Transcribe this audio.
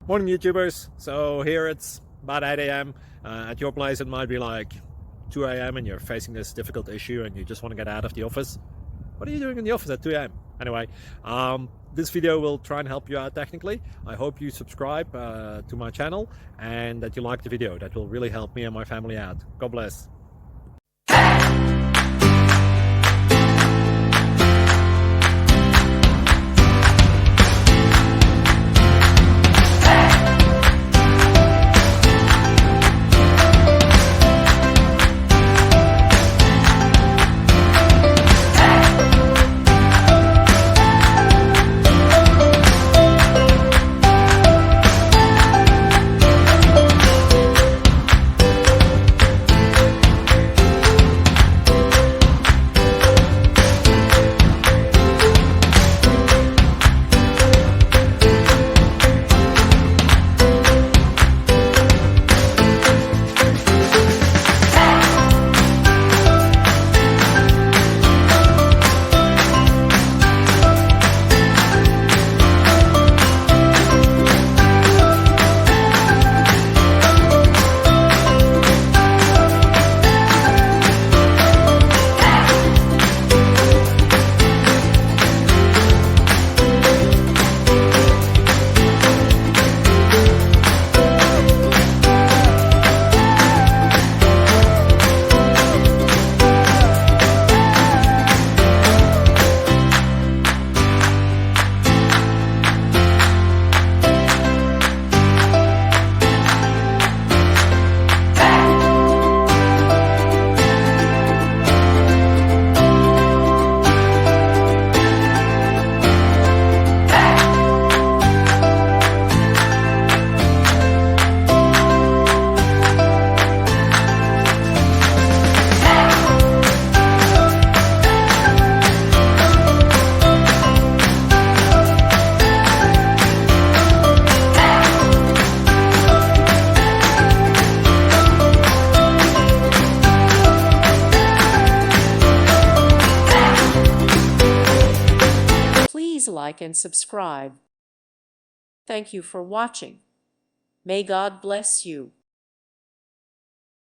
Morning YouTubers. So here it's about 8 a.m. At your place it might be like 2 a.m. and you're facing this difficult issue and you just want to get out of the office. What are you doing in the office at 2 a.m.? Anyway, this video will try and help you out technically. I hope you subscribe to my channel and that you like the video. That will really help me and my family out. God bless. Please like and subscribe. Thank you for watching. May God bless you.